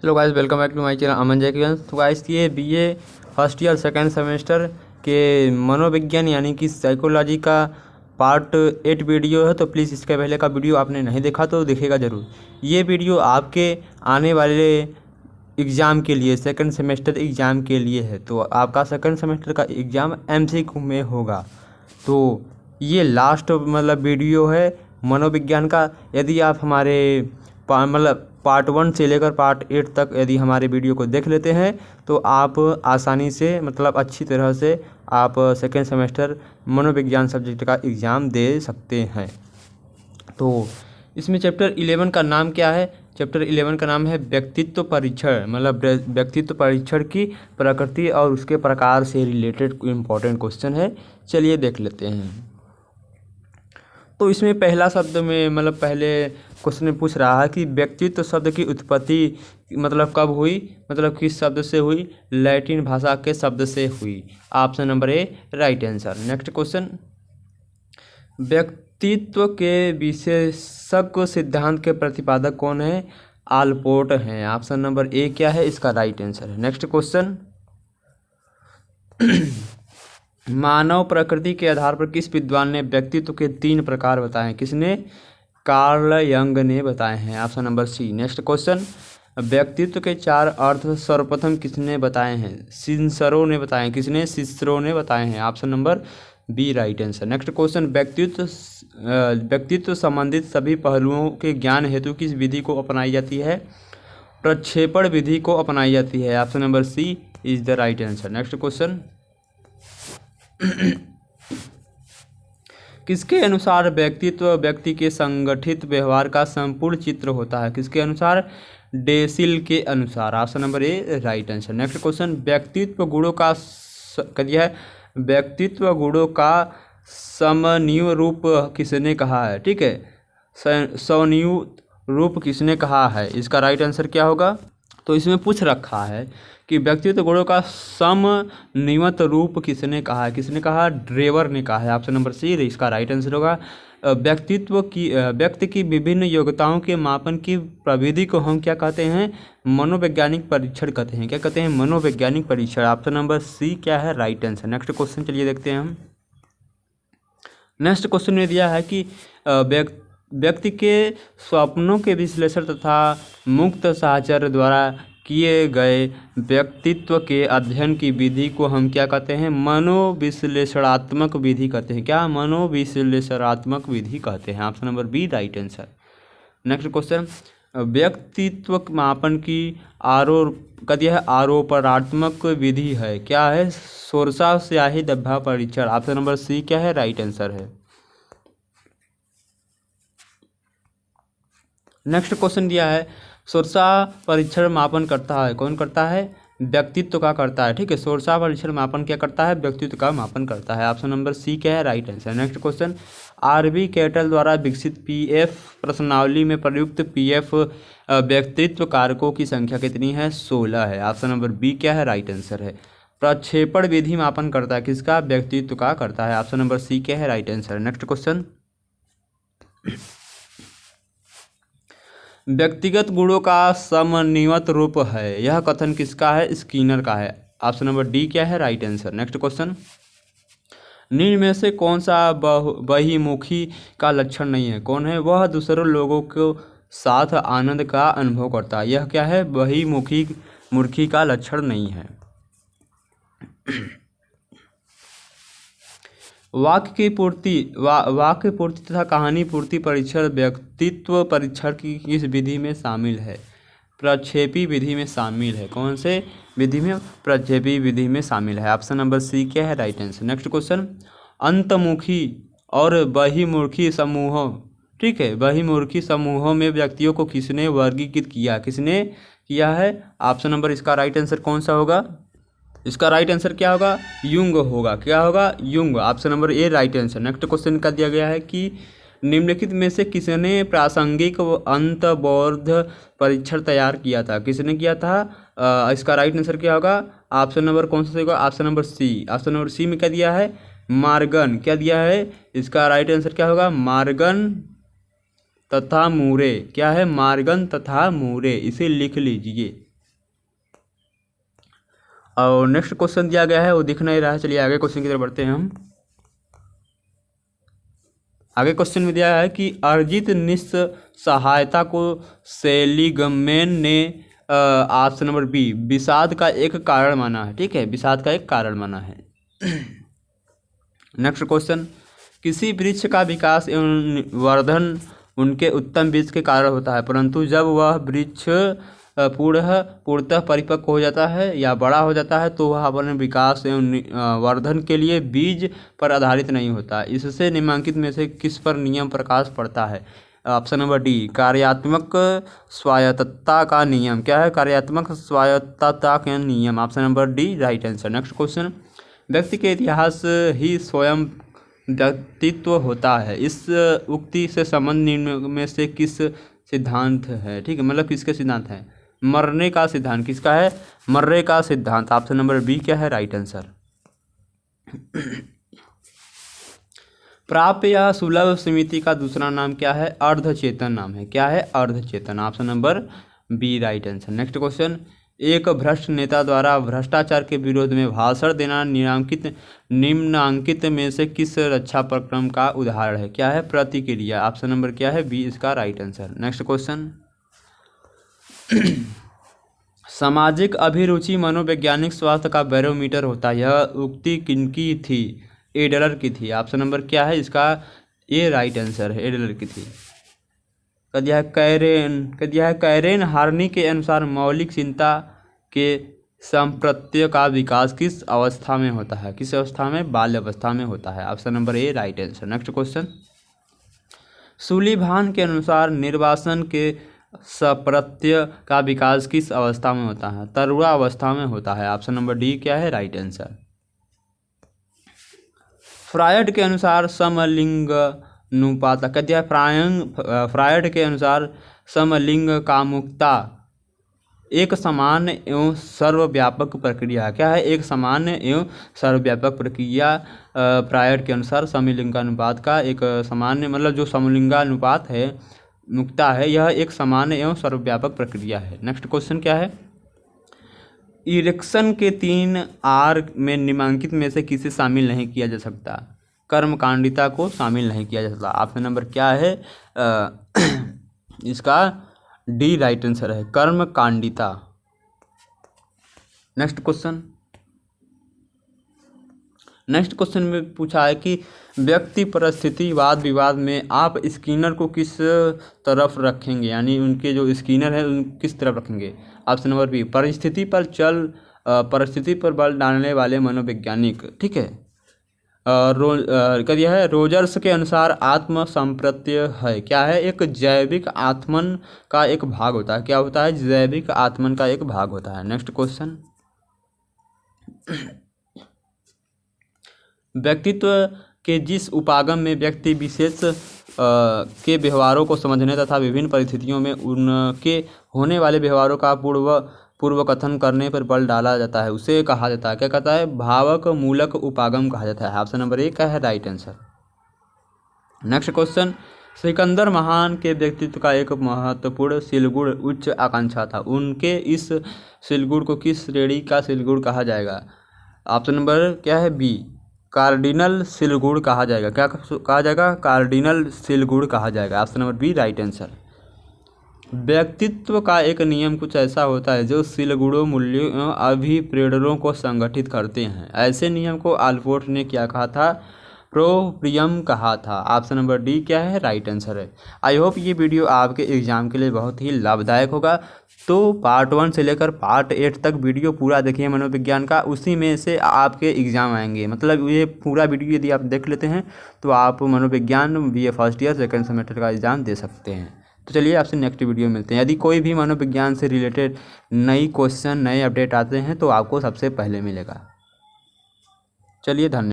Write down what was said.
Hello guys, welcome back to my channel Aman जैकियन। तो guys ये BA first year second semester के मनोविज्ञान यानी कि साइकोलॉजी का पार्ट 8 वीडियो है। तो प्लीज़ इसके पहले का वीडियो आपने नहीं देखा तो देखिएगा ज़रूर। ये वीडियो आपके आने वाले एग्ज़ाम के लिए, सेकंड सेमेस्टर एग्ज़ाम के लिए है। तो आपका सेकंड सेमेस्टर का एग्ज़ाम एमसीक्यू में होगा। तो ये लास्ट वीडियो है मनोविज्ञान का। यदि आप हमारे पार्ट 1 से लेकर पार्ट 8 तक यदि हमारे वीडियो को देख लेते हैं तो आप आसानी से अच्छी तरह से आप सेकेंड सेमेस्टर मनोविज्ञान सब्जेक्ट का एग्ज़ाम दे सकते हैं। तो इसमें चैप्टर 11 का नाम क्या है? चैप्टर 11 का नाम है व्यक्तित्व परीक्षण, व्यक्तित्व परीक्षण की प्रकृति और उसके प्रकार से रिलेटेड इम्पोर्टेंट क्वेश्चन है। चलिए देख लेते हैं। तो इसमें पहला शब्द में पहले क्वेश्चन में पूछ रहा है कि व्यक्तित्व शब्द की उत्पत्ति कब हुई, किस शब्द से हुई? लैटिन भाषा के शब्द से हुई। Option number A right answer. Next question, व्यक्तित्व के विशेषज्ञ सिद्धांत के प्रतिपादक कौन है? आलपोर्ट हैं। ऑप्शन नंबर ए क्या है इसका राइट आंसर है। नेक्स्ट क्वेश्चन, मानव प्रकृति के आधार पर किस विद्वान ने व्यक्तित्व के 3 प्रकार बताए? किसने? कार्ल यंग ने बताए हैं। Option number C. Next question, व्यक्तित्व के 4 अर्थ सर्वप्रथम किसने बताए हैं? सिंसरो ने बताए हैं। किसने? सिसरो ने बताए हैं। Option number B right answer. Next question, व्यक्तित्व संबंधित सभी पहलुओं के ज्ञान हेतु किस विधि को अपनाई जाती है? प्रक्षेपण विधि को अपनाई जाती है। Option number C is the right answer. Next question, किसके अनुसार व्यक्तित्व व्यक्ति के संगठित व्यवहार का संपूर्ण चित्र होता है? किसके अनुसार? डेसिल के अनुसार। Option number A right answer. Next question, व्यक्तित्व गुणों का व्यक्तित्व गुणों का समन्वय रूप किसने कहा है? ठीक है, समन्वय रूप किसने कहा है? इसका राइट आंसर क्या होगा? तो इसमें पूछ रखा है कि व्यक्तित्व गुणों का समन्वित रूप किसने कहा है? किसने कहा? ड्रेवर ने कहा है। ऑप्शन नंबर सी इसका राइट आंसर होगा। व्यक्ति की विभिन्न योग्यताओं के मापन की प्रविधि को हम क्या कहते हैं? मनोवैज्ञानिक परीक्षण कहते हैं। क्या कहते हैं? मनोवैज्ञानिक परीक्षण। ऑप्शन नंबर सी क्या है राइट आंसर। नेक्स्ट क्वेश्चन चलिए देखते हैं हम। नेक्स्ट क्वेश्चन में दिया है कि व्यक्ति के स्वप्नों के विश्लेषण तथा मुक्त साहचर्य द्वारा किए गए व्यक्तित्व के अध्ययन की विधि को हम क्या कहते हैं? मनोविश्लेषणात्मक विधि कहते हैं। क्या? मनोविश्लेषणात्मक विधि कहते हैं। Option number B right answer. Next question, व्यक्तित्व मापन की आरोपणात्मक विधि है। क्या है? सोरसा स्याही धब्बा परीक्षण। ऑप्शन नंबर सी क्या है राइट आंसर है। नेक्स्ट क्वेश्चन दिया है, सोरसा परीक्षण मापन करता है। कौन करता है? व्यक्तित्व का करता है। ठीक है, सोरसा परीक्षण मापन क्या करता है? व्यक्तित्व का मापन करता है। ऑप्शन नंबर सी क्या है right answer. Next question, RB Cattell द्वारा विकसित पीएफ प्रश्नावली में प्रयुक्त पीएफ व्यक्तित्व कारकों की संख्या कितनी है? 16 है। ऑप्शन नंबर बी क्या है राइट आंसर है। प्रक्षेपण विधि मापन करता है। किसका? व्यक्तित्व का करता है। ऑप्शन नंबर सी क्या है राइट आंसर। नेक्स्ट क्वेश्चन, व्यक्तिगत गुणों का समन्वित रूप है, यह कथन किसका है? स्किनर का है। ऑप्शन नंबर डी क्या है राइट आंसर। नेक्स्ट क्वेश्चन, निम्न में से कौन सा बहिमुखी का लक्षण नहीं है? कौन है? वह दूसरे लोगों को साथ आनंद का अनुभव करता है। यह क्या है? बहिमुखी का लक्षण नहीं है। वाक्य पूर्ति तथा कहानी पूर्ति परीक्षण व्यक्तित्व परीक्षण की किस विधि में शामिल है? प्रक्षेपी विधि में शामिल है। कौन से विधि में? प्रक्षेपी विधि में शामिल है। ऑप्शन नंबर सी क्या है राइट आंसर। नेक्स्ट क्वेश्चन, अंतमुखी और बहिमुखी समूहों, ठीक है, बहिमुखी समूहों में व्यक्तियों को किसने वर्गीकृत किया? किसने किया है? ऑप्शन नंबर इसका राइट आंसर कौन सा होगा? इसका राइट आंसर क्या होगा? युंग होगा। क्या होगा? Jung. Option number A right answer. Next question का दिया गया है कि निम्नलिखित में से किसने प्रासंगिक अंतर्बोध परीक्षण तैयार किया था? किसने किया था? इसका राइट आंसर क्या होगा? ऑप्शन नंबर कौन सा होगा? Option number C. Option number C में क्या दिया है? मार्गन। क्या दिया है? इसका राइट आंसर क्या होगा? मार्गन तथा मूरे। क्या है? मार्गन तथा मूरे। इसे लिख लीजिए। और नेक्स्ट क्वेश्चन दिया गया है वो दिख नहीं रहा है। चलिए आगे क्वेश्चन की तरफ बढ़ते हैं हम। आगे क्वेश्चन में दिया है कि अर्जित निस्सहायता को सेलिगमैन ने ऑप्शन नंबर बी विषाद का एक कारण माना है। ठीक है, विषाद का एक कारण माना है। नेक्स्ट क्वेश्चन, किसी वृक्ष का विकास एवं वर्धन उनके उत्तम बीज के कारण होता है, परंतु जब वह वृक्ष पूर्णतः परिपक्व हो जाता है या बड़ा हो जाता है तो वह अपने विकास एवं वर्धन के लिए बीज पर आधारित नहीं होता। इससे निम्नलिखित में से किस पर नियम प्रकाश पड़ता है? ऑप्शन नंबर डी कार्यात्मक स्वायत्तता का नियम। क्या है? कार्यात्मक स्वायत्तता का नियम। Option number D right answer. Next question, व्यक्ति के इतिहास ही स्वयं व्यक्तित्व होता है, इस उक्ति से संबंध निम्न में से किस सिद्धांत है? ठीक है, मतलब किसके सिद्धांत है? मरने का सिद्धांत। किसका है? मर्रे का सिद्धांत। ऑप्शन नंबर बी क्या है? Right answer. प्राप्य या सुलभ समिति का दूसरा नाम क्या है? अर्धचेतन नाम है। क्या है? अर्धचेतन। Option number B right answer. Next question, एक भ्रष्ट नेता द्वारा भ्रष्टाचार के विरोध में भाषण देना निम्नांकित में से किस रक्षा प्रक्रम का उदाहरण है? क्या है? प्रतिक्रिया। ऑप्शन नंबर क्या है? बी इसका राइट आंसर। नेक्स्ट क्वेश्चन, सामाजिक अभिरुचि मनोवैज्ञानिक स्वास्थ्य का बैरोमीटर होता है, यह उक्ति किनकी थी? एडलर की थी। ऑप्शन नंबर क्या है इसका? ए राइट आंसर है, एडलर की थी। कदिया कैरेन हार्नी के अनुसार मौलिक चिंता के संप्रत्यय का विकास किस अवस्था में होता है? किस अवस्था में? बाल्य अवस्था में होता है। Option number A right answer. Next question, Sullivan के अनुसार निर्वासन के संप्रत्यय का विकास किस अवस्था में होता है? तरुणा अवस्था में होता है। ऑप्शन नंबर डी क्या है? Right answer. फ्रायड के अनुसार समलिंग अनुपात कहते हैं फ्रायड के अनुसार समलिंग कामुकता एक सामान्य एवं सर्वव्यापक प्रक्रिया है। क्या है? एक सामान्य एवं सर्वव्यापक प्रक्रिया। फ्रायड के अनुसार समलिंगानुपात का एक सामान्य मतलब जो समलिंगानुपात है मुक्ता है, यह एक सामान्य एवं सर्वव्यापक प्रक्रिया है। नेक्स्ट क्वेश्चन क्या है? इरेक्शन के 3 आर में निम्नलिखित में से किसे शामिल नहीं किया जा सकता? कर्मकांडिता को शामिल नहीं किया जा सकता। ऑप्शन नंबर क्या है? इसका डी राइट आंसर है, कर्मकांडिता। नेक्स्ट क्वेश्चन में पूछा है कि व्यक्ति परिस्थिति वाद विवाद में आप स्किनर को किस तरफ रखेंगे, यानी उनके जो स्किनर है उन किस तरफ रखेंगे? ऑप्शन नंबर बी परिस्थिति पर बल डालने वाले मनोवैज्ञानिक। ठीक है, यह है रोजर्स के अनुसार आत्म संप्रत्यय है। क्या है? एक जैविक आत्मन का एक भाग होता है। क्या होता है? जैविक आत्मन का एक भाग होता है। नेक्स्ट क्वेश्चन, व्यक्तित्व के जिस उपागम में व्यक्ति विशेष के व्यवहारों को समझने तथा विभिन्न परिस्थितियों में उनके होने वाले व्यवहारों का पूर्व कथन करने पर बल डाला जाता है, उसे कहा जाता है? क्या कहता है? भावक मूलक उपागम कहा जाता है। ऑप्शन नंबर एक है right answer. Next question, Sikandar महान के व्यक्तित्व का एक महत्वपूर्ण सिलगुण उच्च आकांक्षा था, उनके इस सिलगुण को किस श्रेणी का सिलगुण कहा जाएगा? ऑप्शन नंबर क्या है? बी कार्डिनल सिलगुण कहा जाएगा। क्या कहा जाएगा? कार्डिनल सिलगुण कहा जाएगा। Option number B right answer. व्यक्तित्व का एक नियम कुछ ऐसा होता है जो सिलगुणों मूल्यों एवं अभिप्रेरणों को संगठित करते हैं। ऐसे नियम को आल्पोर्ट ने क्या कहा था? प्रोप्रियम कहा था। ऑप्शन नंबर डी क्या है? राइट आंसर है। आई होप ये वीडियो आपके एग्जाम के लिए बहुत ही लाभदायक होगा। तो पार्ट 1 से लेकर पार्ट 8 तक वीडियो पूरा देखिए मनोविज्ञान का, उसी में से आपके एग्ज़ाम आएंगे। मतलब ये पूरा वीडियो यदि आप देख लेते हैं तो आप मनोविज्ञान BA first year second semester का एग्ज़ाम दे सकते हैं। तो चलिए आपसे नेक्स्ट वीडियो मिलते हैं। यदि कोई भी मनोविज्ञान से रिलेटेड नई क्वेश्चन नए अपडेट आते हैं तो आपको सबसे पहले मिलेगा। चलिए धन्यवाद।